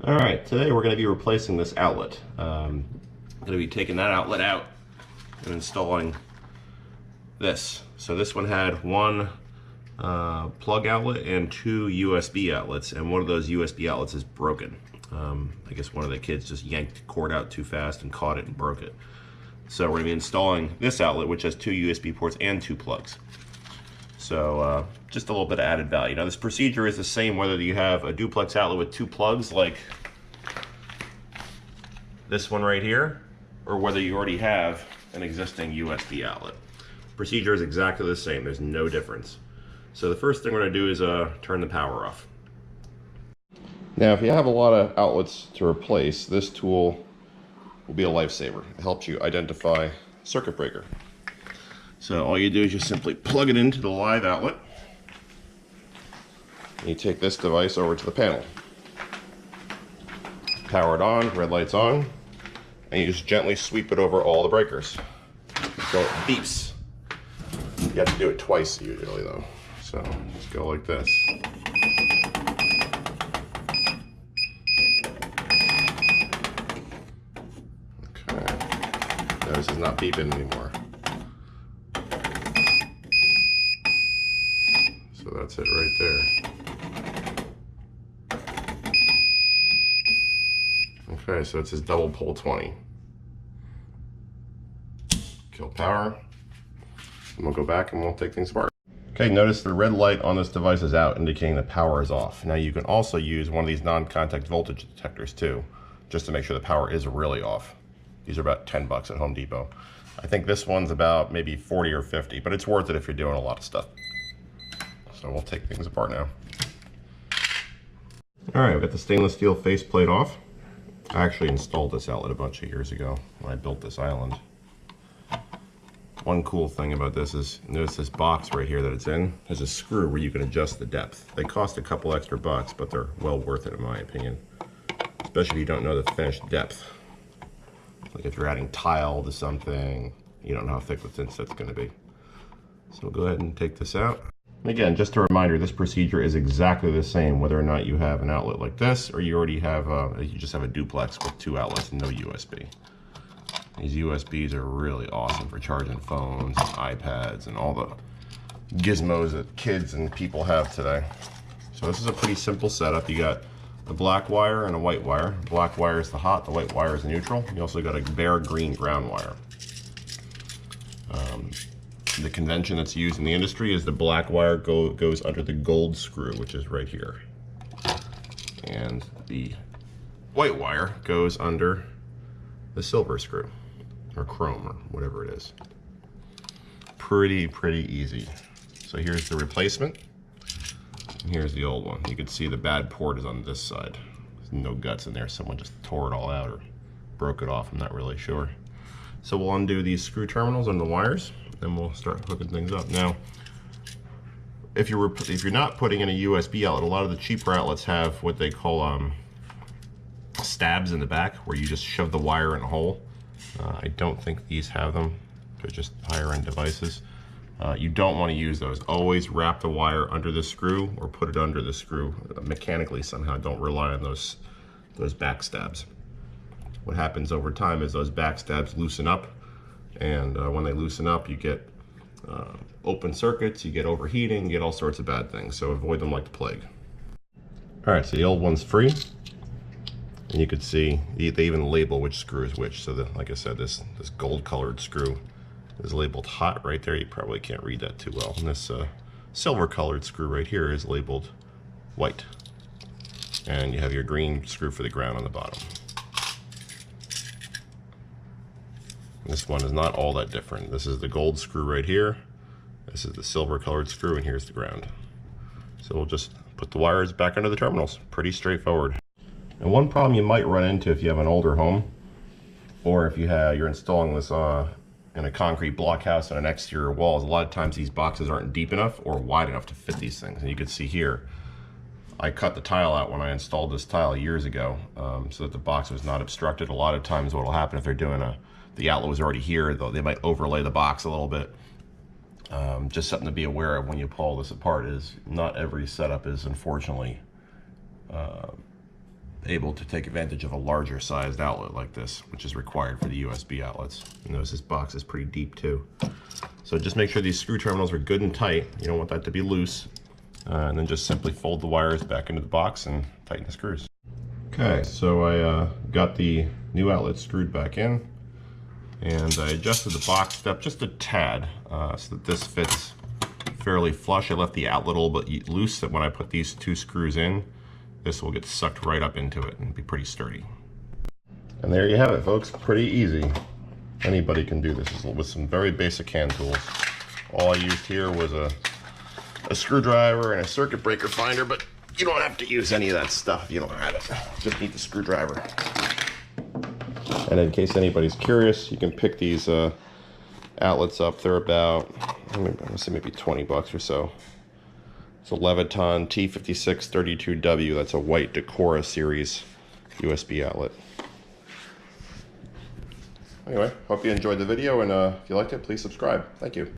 All right, today we're going to be replacing this outlet. I'm going to be taking that outlet out and installing this. So this one had one plug outlet and two USB outlets, and one of those USB outlets is broken. I guess one of the kids just yanked the cord out too fast and caught it and broke it. So we're going to be installing this outlet, which has two USB ports and two plugs. So just a little bit of added value. Now this procedure is the same whether you have a duplex outlet with two plugs like this one right here, or whether you already have an existing USB outlet. Procedure is exactly the same, there's no difference. So the first thing we're going to do is turn the power off. Now if you have a lot of outlets to replace, this tool will be a lifesaver. It helps you identify circuit breaker. So all you do is just simply plug it into the live outlet. And you take this device over to the panel. Power it on, red light's on, and you just gently sweep it over all the breakers. So it beeps. You have to do it twice usually though. So just go like this. Okay. Notice it's not beeping anymore. So that's it right there. Okay, so it says double pole 20. Kill power. And we'll go back and we'll take things apart. Okay, notice the red light on this device is out, indicating the power is off. Now you can also use one of these non-contact voltage detectors too, just to make sure the power is really off. These are about 10 bucks at Home Depot. I think this one's about maybe 40 or 50, but it's worth it if you're doing a lot of stuff. So we'll take things apart now. All right, we've got the stainless steel faceplate off. I actually installed this outlet a bunch of years ago when I built this island. One cool thing about this is, notice this box right here that it's in has a screw where you can adjust the depth. They cost a couple extra bucks, but they're well worth it in my opinion. Especially if you don't know the finished depth. Like if you're adding tile to something, you don't know how thick the thin set's gonna be. So we'll go ahead and take this out. Again, just a reminder, this procedure is exactly the same whether or not you have an outlet like this or you already have you just have a duplex with two outlets and no USB. These USBs are really awesome for charging phones and iPads and all the gizmos that kids and people have today. So this is a pretty simple setup. You got a black wire and a white wire. The black wire is the hot, the white wire is the neutral. You also got a bare green ground wire. The convention that's used in the industry is the black wire goes under the gold screw, which is right here. And the white wire goes under the silver screw, or chrome, or whatever it is. Pretty easy. So here's the replacement, and here's the old one. You can see the bad port is on this side. There's no guts in there. Someone just tore it all out or broke it off, I'm not really sure. So we'll undo these screw terminals on the wires, and we'll start hooking things up. Now, if you're not putting in a USB outlet, a lot of the cheaper outlets have what they call stabs in the back, where you just shove the wire in a hole. I don't think these have them. They're just higher end devices. You don't want to use those. Always wrap the wire under the screw or put it under the screw mechanically somehow. Don't rely on those back stabs. What happens over time is those back stabs loosen up, and when they loosen up, you get open circuits, you get overheating, you get all sorts of bad things. So avoid them like the plague. All right, so the old one's free. And you can see they even label which screw is which. So like I said, this gold colored screw is labeled hot right there. You probably can't read that too well. And this silver colored screw right here is labeled white. And you have your green screw for the ground on the bottom. This one is not all that different. This is the gold screw right here. This is the silver colored screw, and here's the ground. So we'll just put the wires back under the terminals. Pretty straightforward. And one problem you might run into if you have an older home, or if you're installing this in a concrete blockhouse on an exterior wall, is a lot of times these boxes aren't deep enough or wide enough to fit these things. And you can see here, I cut the tile out when I installed this tile years ago, so that the box was not obstructed. A lot of times what will happen if they're doing the outlet was already here, though they might overlay the box a little bit. Just something to be aware of when you pull this apart is not every setup is unfortunately a able to take advantage of a larger sized outlet like this, which is required for the USB outlets. You notice this box is pretty deep too. So just make sure these screw terminals are good and tight. You don't want that to be loose. And then just simply fold the wires back into the box and tighten the screws. Okay, so I got the new outlet screwed back in, and I adjusted the box step just a tad so that this fits fairly flush. I left the outlet a little bit loose so that when I put these two screws in, this will get sucked right up into it and be pretty sturdy. And there you have it, folks. Pretty easy. Anybody can do this with some very basic hand tools. All I used here was a screwdriver and a circuit breaker finder, but you don't have to use any of that stuff if you don't have it. Just need the screwdriver. And in case anybody's curious, you can pick these outlets up. They're about, let's say maybe 20 bucks or so. It's a Leviton T5632W. That's a white Decora series USB outlet. Anyway, hope you enjoyed the video, and if you liked it, please subscribe. Thank you.